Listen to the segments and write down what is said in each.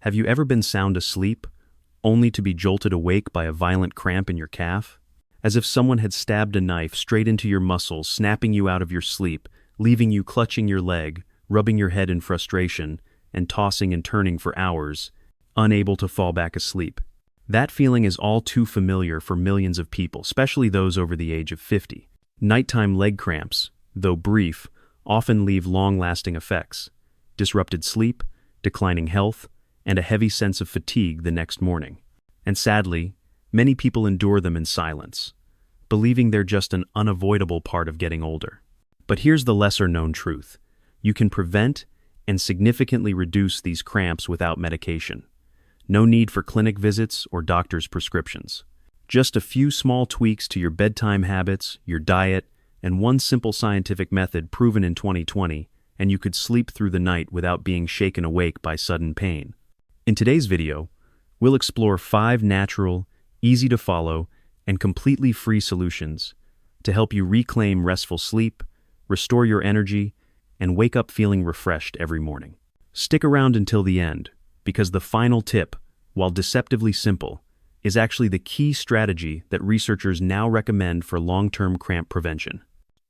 Have you ever been sound asleep, only to be jolted awake by a violent cramp in your calf? As if someone had stabbed a knife straight into your muscles, snapping you out of your sleep, leaving you clutching your leg, rubbing your head in frustration, and tossing and turning for hours, unable to fall back asleep. That feeling is all too familiar for millions of people, especially those over the age of 50. Nighttime leg cramps, though brief, often leave long-lasting effects: disrupted sleep, declining health, and a heavy sense of fatigue the next morning. And sadly, many people endure them in silence, believing they're just an unavoidable part of getting older. But here's the lesser-known truth: you can prevent and significantly reduce these cramps without medication. No need for clinic visits or doctor's prescriptions. Just a few small tweaks to your bedtime habits, your diet, and one simple scientific method proven in 2020, and you could sleep through the night without being shaken awake by sudden pain. In today's video, we'll explore 5 natural, easy-to-follow, and completely free solutions to help you reclaim restful sleep, restore your energy, and wake up feeling refreshed every morning. Stick around until the end, because the final tip, while deceptively simple, is actually the key strategy that researchers now recommend for long-term cramp prevention.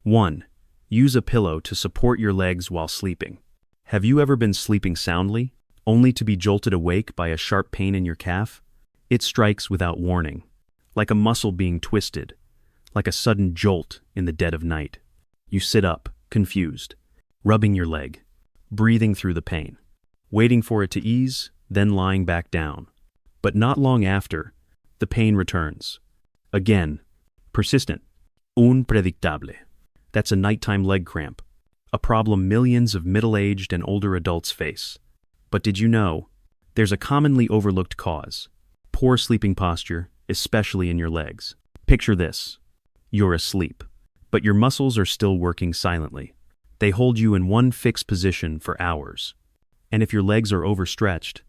1. Use a pillow to support your legs while sleeping. Have you ever been sleeping soundly, only to be jolted awake by a sharp pain in your calf? It strikes without warning, like a muscle being twisted, like a sudden jolt in the dead of night. You sit up, confused, rubbing your leg, breathing through the pain, waiting for it to ease, then lying back down. But not long after, the pain returns. Again, persistent, unpredictable. That's a nighttime leg cramp, a problem millions of middle-aged and older adults face. But did you know, there's a commonly overlooked cause: poor sleeping posture, especially in your legs. Picture this: you're asleep, but your muscles are still working silently. They hold you in one fixed position for hours. And if your legs are overstretched,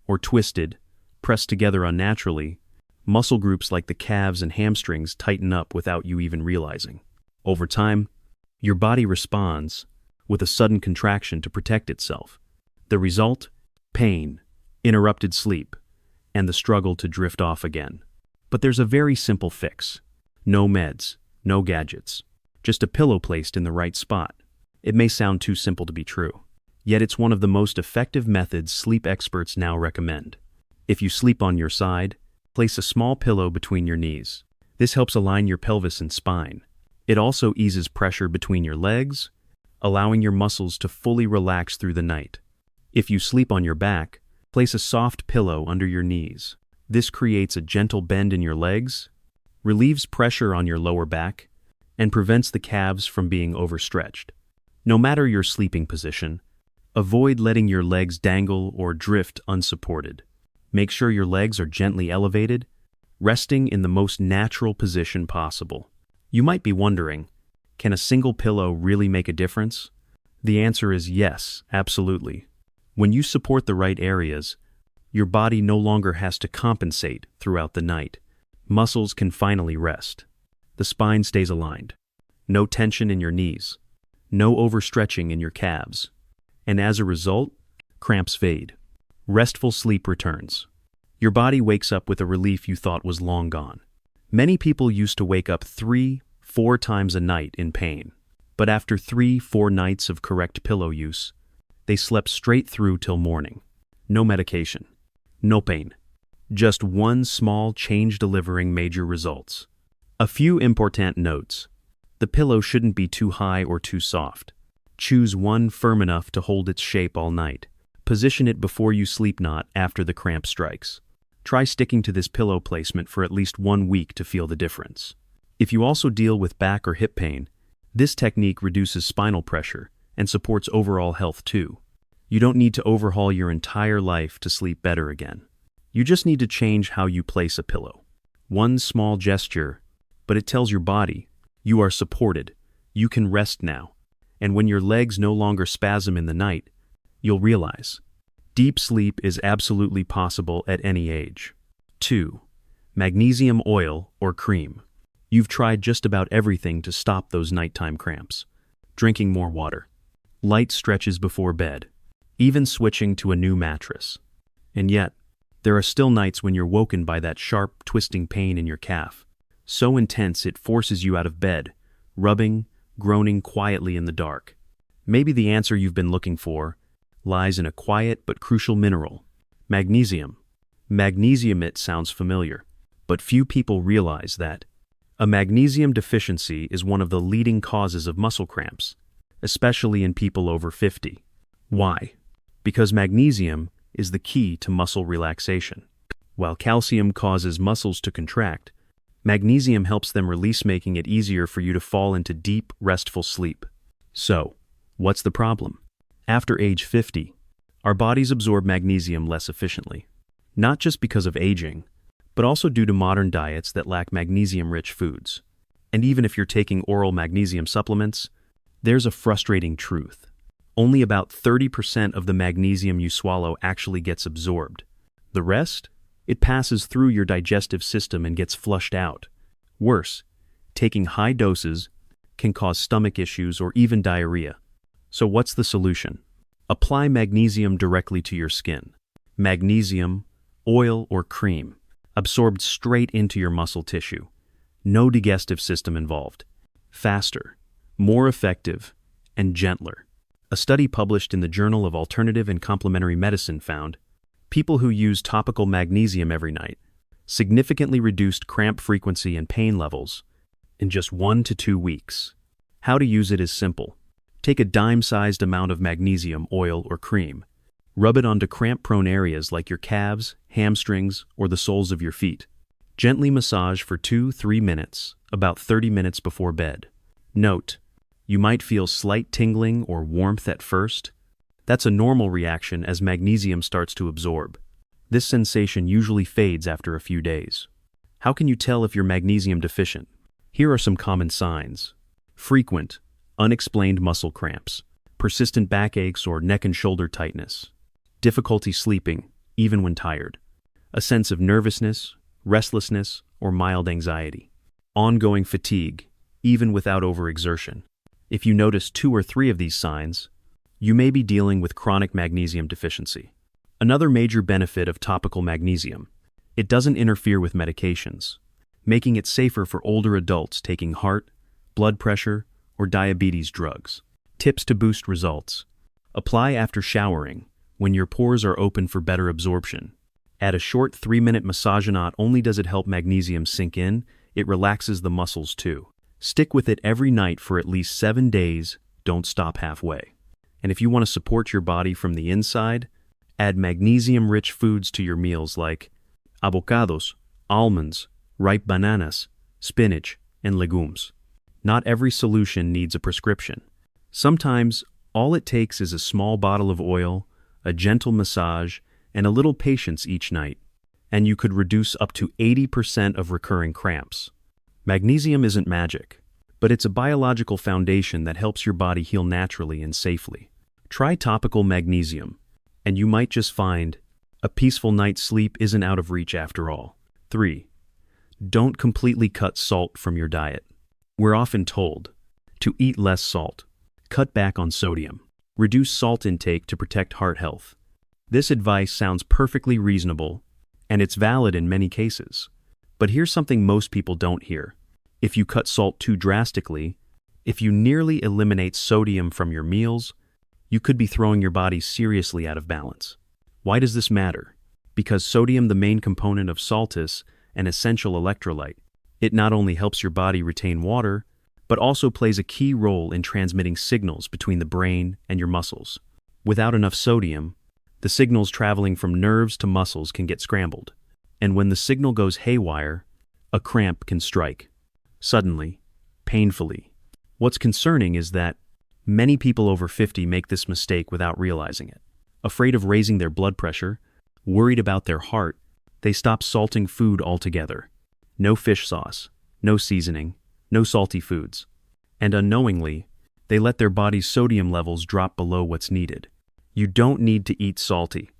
or twisted, pressed together unnaturally, muscle groups like the calves and hamstrings tighten up without you even realizing. Over time, your body responds with a sudden contraction to protect itself. The result? Pain, interrupted sleep, and the struggle to drift off again. But there's a very simple fix. No meds, no gadgets, just a pillow placed in the right spot. It may sound too simple to be true, yet it's one of the most effective methods sleep experts now recommend. If you sleep on your side, place a small pillow between your knees. This helps align your pelvis and spine. It also eases pressure between your legs, allowing your muscles to fully relax through the night. If you sleep on your back, place a soft pillow under your knees. This creates a gentle bend in your legs, relieves pressure on your lower back, and prevents the calves from being overstretched. No matter your sleeping position, avoid letting your legs dangle or drift unsupported. Make sure your legs are gently elevated, resting in the most natural position possible. You might be wondering, can a single pillow really make a difference? The answer is yes, absolutely. When you support the right areas, your body no longer has to compensate throughout the night. Muscles can finally rest. The spine stays aligned. No tension in your knees. No overstretching in your calves. And as a result, cramps fade. Restful sleep returns. Your body wakes up with a relief you thought was long gone. Many people used to wake up 3-4 times a night in pain. But after 3-4 nights of correct pillow use, they slept straight through till morning. No medication. No pain. Just one small change delivering major results. A few important notes. The pillow shouldn't be too high or too soft. Choose one firm enough to hold its shape all night. Position it before you sleep, not after the cramp strikes. Try sticking to this pillow placement for at least 1 week to feel the difference. If you also deal with back or hip pain, this technique reduces spinal pressure and supports overall health too. You don't need to overhaul your entire life to sleep better again. You just need to change how you place a pillow. One small gesture, but it tells your body, you are supported, you can rest now. And when your legs no longer spasm in the night, you'll realize deep sleep is absolutely possible at any age. 2. Magnesium oil or cream. You've tried just about everything to stop those nighttime cramps. Drinking more water, light stretches before bed, even switching to a new mattress. And yet, there are still nights when you're woken by that sharp, twisting pain in your calf, so intense it forces you out of bed, rubbing, groaning quietly in the dark. Maybe the answer you've been looking for lies in a quiet but crucial mineral, magnesium. Magnesium, it sounds familiar, but few people realize that a magnesium deficiency is one of the leading causes of muscle cramps, especially in people over 50. Why? Because magnesium is the key to muscle relaxation. While calcium causes muscles to contract, magnesium helps them release, making it easier for you to fall into deep, restful sleep. So, what's the problem? After age 50, our bodies absorb magnesium less efficiently, not just because of aging, but also due to modern diets that lack magnesium-rich foods. And even if you're taking oral magnesium supplements, there's a frustrating truth. Only about 30% of the magnesium you swallow actually gets absorbed. The rest? It passes through your digestive system and gets flushed out. Worse, taking high doses can cause stomach issues or even diarrhea. So what's the solution? Apply magnesium directly to your skin. Magnesium, oil or cream, absorbed straight into your muscle tissue. No digestive system involved. Faster, more effective, and gentler. A study published in the Journal of Alternative and Complementary Medicine found people who use topical magnesium every night significantly reduced cramp frequency and pain levels in just 1 to 2 weeks. How to use it is simple. Take a dime-sized amount of magnesium, oil, or cream. Rub it onto cramp-prone areas like your calves, hamstrings, or the soles of your feet. Gently massage for 2-3 minutes, about 30 minutes before bed. Note: you might feel slight tingling or warmth at first. That's a normal reaction as magnesium starts to absorb. This sensation usually fades after a few days. How can you tell if you're magnesium deficient? Here are some common signs. Frequent, unexplained muscle cramps, persistent backaches or neck and shoulder tightness, difficulty sleeping, even when tired, a sense of nervousness, restlessness, or mild anxiety, ongoing fatigue, even without overexertion. If you notice 2 or 3 of these signs, you may be dealing with chronic magnesium deficiency. Another major benefit of topical magnesium: it doesn't interfere with medications, making it safer for older adults taking heart, blood pressure, or diabetes drugs. Tips to boost results: apply after showering, when your pores are open for better absorption. Add a short 3-minute massage. Not only does it help magnesium sink in, it relaxes the muscles too. Stick with it every night for at least 7 days, don't stop halfway. And if you want to support your body from the inside, add magnesium-rich foods to your meals like avocados, almonds, ripe bananas, spinach, and legumes. Not every solution needs a prescription. Sometimes, all it takes is a small bottle of oil, a gentle massage, and a little patience each night, and you could reduce up to 80% of recurring cramps. Magnesium isn't magic, but it's a biological foundation that helps your body heal naturally and safely. Try topical magnesium, and you might just find a peaceful night's sleep isn't out of reach after all. 3. Don't completely cut salt from your diet. We're often told to eat less salt, cut back on sodium, reduce salt intake to protect heart health. This advice sounds perfectly reasonable, and it's valid in many cases. But here's something most people don't hear. If you cut salt too drastically, if you nearly eliminate sodium from your meals, you could be throwing your body seriously out of balance. Why does this matter? Because sodium, the main component of salt, is an essential electrolyte. It not only helps your body retain water, but also plays a key role in transmitting signals between the brain and your muscles. Without enough sodium, the signals traveling from nerves to muscles can get scrambled. And when the signal goes haywire, a cramp can strike. Suddenly, painfully. What's concerning is that many people over 50 make this mistake without realizing it. Afraid of raising their blood pressure, worried about their heart, they stop salting food altogether. No fish sauce, no seasoning, no salty foods. And unknowingly, they let their body's sodium levels drop below what's needed. You don't need to eat salty,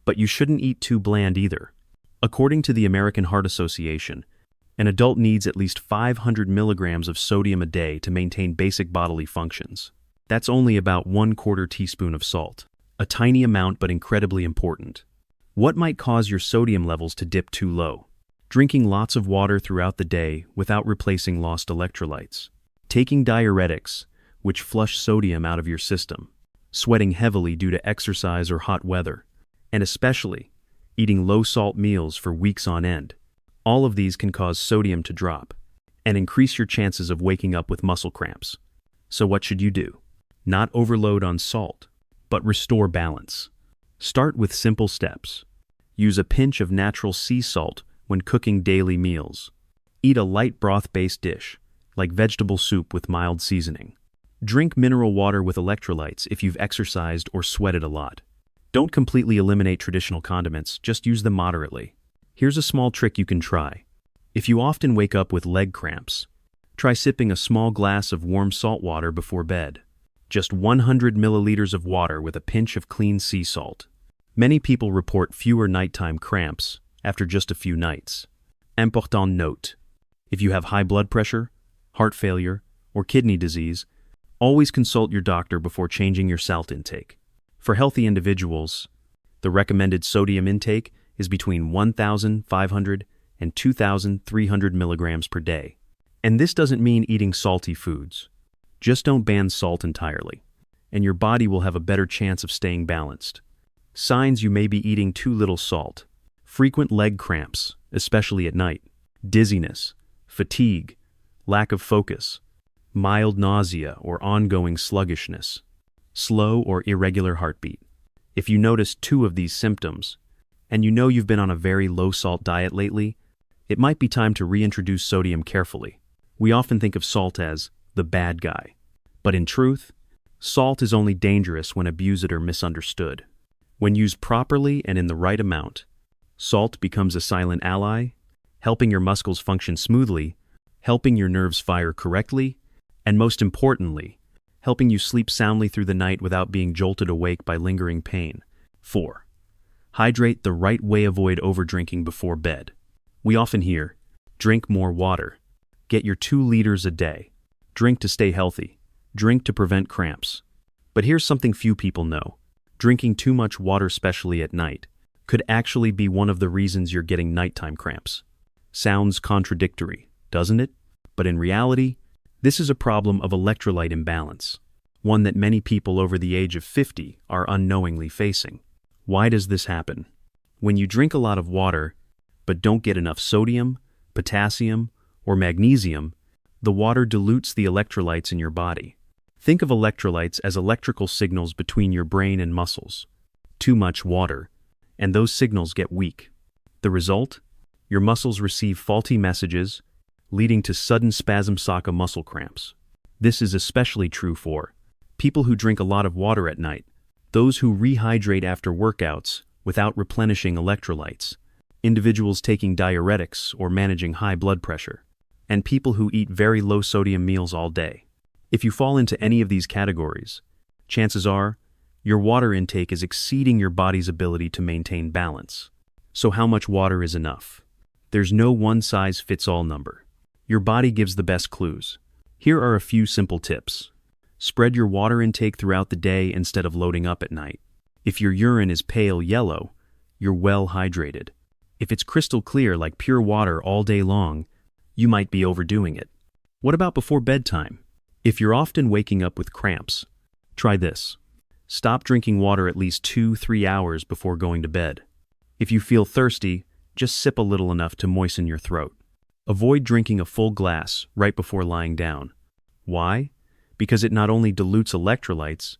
but you shouldn't eat too bland either. According to the American Heart Association, an adult needs at least 500 milligrams of sodium a day to maintain basic bodily functions. That's only about 1/4 teaspoon of salt. A tiny amount, but incredibly important. What might cause your sodium levels to dip too low? Drinking lots of water throughout the day without replacing lost electrolytes. Taking diuretics, which flush sodium out of your system. Sweating heavily due to exercise or hot weather. And especially, eating low-salt meals for weeks on end. All of these can cause sodium to drop and increase your chances of waking up with muscle cramps. So what should you do? Not overload on salt, but restore balance. Start with simple steps. Use a pinch of natural sea salt when cooking daily meals. Eat a light broth-based dish, like vegetable soup with mild seasoning. Drink mineral water with electrolytes if you've exercised or sweated a lot. Don't completely eliminate traditional condiments, just use them moderately. Here's a small trick you can try. If you often wake up with leg cramps, try sipping a small glass of warm salt water before bed. Just 100 milliliters of water with a pinch of clean sea salt. Many people report fewer nighttime cramps after just a few nights. Important note: if you have high blood pressure, heart failure, or kidney disease, always consult your doctor before changing your salt intake. For healthy individuals, the recommended sodium intake is between 1,500 and 2,300 milligrams per day. And this doesn't mean eating salty foods. Just don't ban salt entirely, and your body will have a better chance of staying balanced. Signs you may be eating too little salt: frequent leg cramps, especially at night, dizziness, fatigue, lack of focus, mild nausea or ongoing sluggishness, slow or irregular heartbeat. If you notice 2 of these symptoms, and you know you've been on a very low-salt diet lately, it might be time to reintroduce sodium carefully. We often think of salt as the bad guy, but in truth, salt is only dangerous when abused or misunderstood. When used properly and in the right amount, salt becomes a silent ally, helping your muscles function smoothly, helping your nerves fire correctly, and most importantly, helping you sleep soundly through the night without being jolted awake by lingering pain. 4. Hydrate the right way. Avoid overdrinking before bed. We often hear, drink more water. Get your 2 liters a day. Drink to stay healthy. Drink to prevent cramps. But here's something few people know. Drinking too much water, especially at night, could actually be one of the reasons you're getting nighttime cramps. Sounds contradictory, doesn't it? But in reality, this is a problem of electrolyte imbalance, one that many people over the age of 50 are unknowingly facing. Why does this happen? When you drink a lot of water, but don't get enough sodium, potassium, or magnesium, the water dilutes the electrolytes in your body. Think of electrolytes as electrical signals between your brain and muscles. Too much water, and those signals get weak. The result? Your muscles receive faulty messages, leading to sudden spasm-saka muscle cramps. This is especially true for people who drink a lot of water at night, those who rehydrate after workouts without replenishing electrolytes, individuals taking diuretics or managing high blood pressure, and people who eat very low-sodium meals all day. If you fall into any of these categories, chances are your water intake is exceeding your body's ability to maintain balance. So how much water is enough? There's no one-size-fits-all number. Your body gives the best clues. Here are a few simple tips. Spread your water intake throughout the day instead of loading up at night. If your urine is pale yellow, you're well hydrated. If it's crystal clear like pure water all day long, you might be overdoing it. What about before bedtime? If you're often waking up with cramps, try this. Stop drinking water at least 2-3 hours before going to bed. If you feel thirsty, just sip a little enough to moisten your throat. Avoid drinking a full glass right before lying down. Why? Because it not only dilutes electrolytes,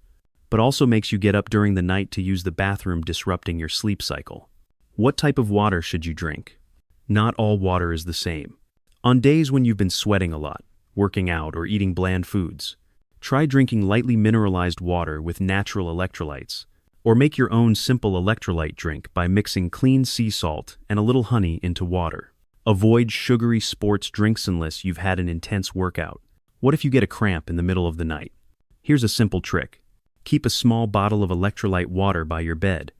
but also makes you get up during the night to use the bathroom, disrupting your sleep cycle. What type of water should you drink? Not all water is the same. On days when you've been sweating a lot, working out, or eating bland foods, try drinking lightly mineralized water with natural electrolytes, or make your own simple electrolyte drink by mixing clean sea salt and a little honey into water. Avoid sugary sports drinks unless you've had an intense workout. What if you get a cramp in the middle of the night? Here's a simple trick. Keep a small bottle of electrolyte water by your bed.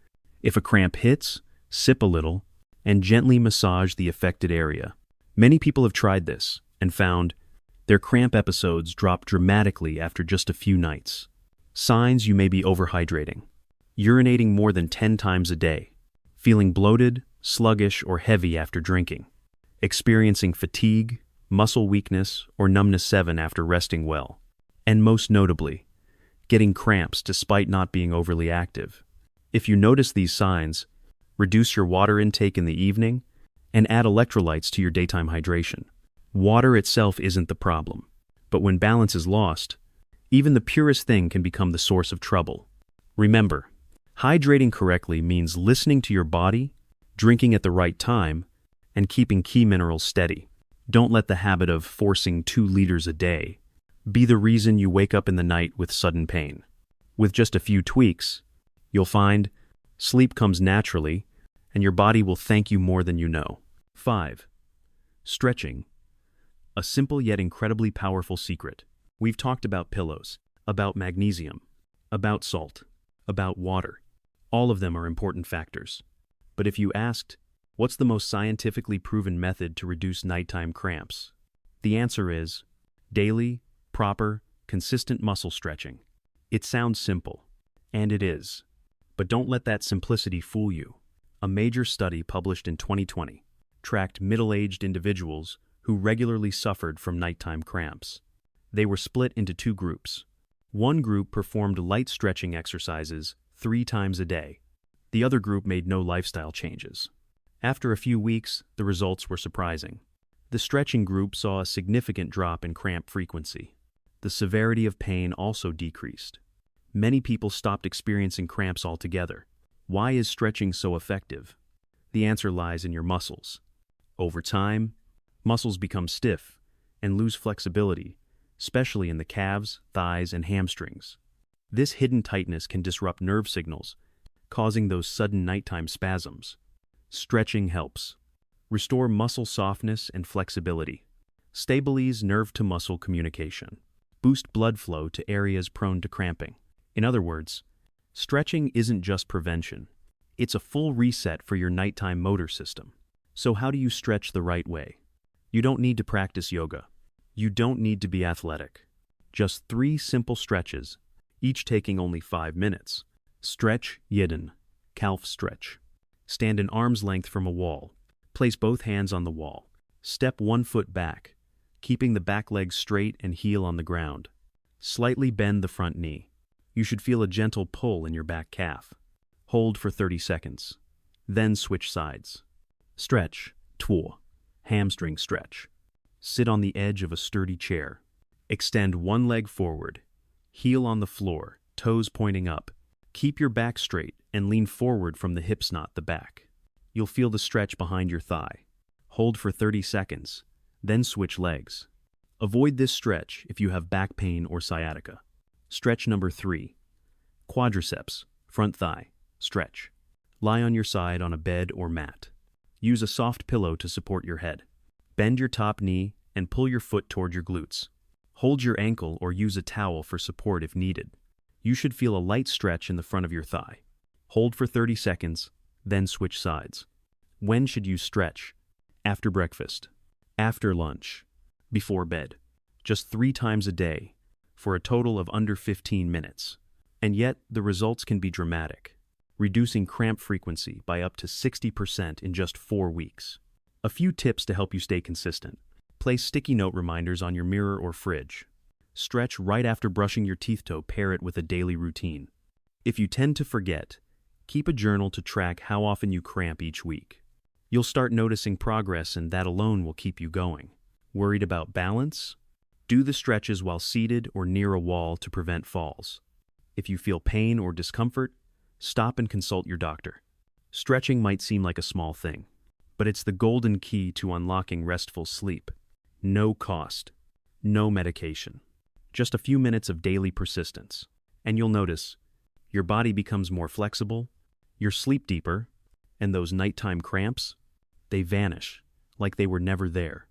If a cramp hits, sip a little and gently massage the affected area. Many people have tried this and found their cramp episodes drop dramatically after just a few nights. Signs you may be overhydrating. Urinating more than 10 times a day. feeling bloated, sluggish, or heavy after drinking, experiencing fatigue, muscle weakness, or numbness 7 after resting well, and most notably, getting cramps despite not being overly active. If you notice these signs, reduce your water intake in the evening and add electrolytes to your daytime hydration. Water itself isn't the problem, but when balance is lost, even the purest thing can become the source of trouble. Remember, hydrating correctly means listening to your body, drinking at the right time, and keeping key minerals steady. Don't let the habit of forcing 2 liters a day be the reason you wake up in the night with sudden pain. With just a few tweaks, you'll find sleep comes naturally, and your body will thank you more than you know. 5. Stretching. A simple yet incredibly powerful secret. We've talked about pillows, about magnesium, about salt, about water. All of them are important factors. But if you asked, what's the most scientifically proven method to reduce nighttime cramps? The answer is daily, proper, consistent muscle stretching. It sounds simple, and it is. But don't let that simplicity fool you. A major study published in 2020 tracked middle-aged individuals who regularly suffered from nighttime cramps. They were split into 2 groups. One group performed light stretching exercises 3 times a day. The other group made no lifestyle changes. After a few weeks, the results were surprising. The stretching group saw a significant drop in cramp frequency. The severity of pain also decreased. Many people stopped experiencing cramps altogether. Why is stretching so effective? The answer lies in your muscles. Over time, muscles become stiff and lose flexibility, especially in the calves, thighs, and hamstrings. This hidden tightness can disrupt nerve signals, causing those sudden nighttime spasms. Stretching helps. Restore muscle softness and flexibility. Stabilize nerve-to-muscle communication. Boost blood flow to areas prone to cramping. In other words, stretching isn't just prevention. It's a full reset for your nighttime motor system. So how do you stretch the right way? You don't need to practice yoga. You don't need to be athletic. Just 3 simple stretches, each taking only 5 minutes. Stretch Yidden, calf stretch. Stand an arm's length from a wall. Place both hands on the wall. Step 1 foot back, keeping the back leg straight and heel on the ground. Slightly bend the front knee. You should feel a gentle pull in your back calf. Hold for 30 seconds. Then switch sides. Stretch, Two, hamstring stretch. Sit on the edge of a sturdy chair. Extend one leg forward, heel on the floor, toes pointing up. Keep your back straight and lean forward from the hips, not the back. You'll feel the stretch behind your thigh. Hold for 30 seconds, then switch legs. Avoid this stretch if you have back pain or sciatica. Stretch number 3. Quadriceps, front thigh, stretch. Lie on your side on a bed or mat. Use a soft pillow to support your head. Bend your top knee and pull your foot toward your glutes. Hold your ankle or use a towel for support if needed. You should feel a light stretch in the front of your thigh. Hold for 30 seconds, then switch sides. When should you stretch? After breakfast, after lunch, before bed. Just 3 times a day, for a total of under 15 minutes. And yet, the results can be dramatic, reducing cramp frequency by up to 60% in just 4 weeks. A few tips to help you stay consistent. Place sticky note reminders on your mirror or fridge. Stretch right after brushing your teeth to pair it with a daily routine. If you tend to forget, keep a journal to track how often you cramp each week. You'll start noticing progress, and that alone will keep you going. Worried about balance? Do the stretches while seated or near a wall to prevent falls. If you feel pain or discomfort, stop and consult your doctor. Stretching might seem like a small thing, but it's the golden key to unlocking restful sleep. No cost, no medication, just a few minutes of daily persistence, and you'll notice your body becomes more flexible, you'll sleep deeper, and those nighttime cramps, they vanish like they were never there.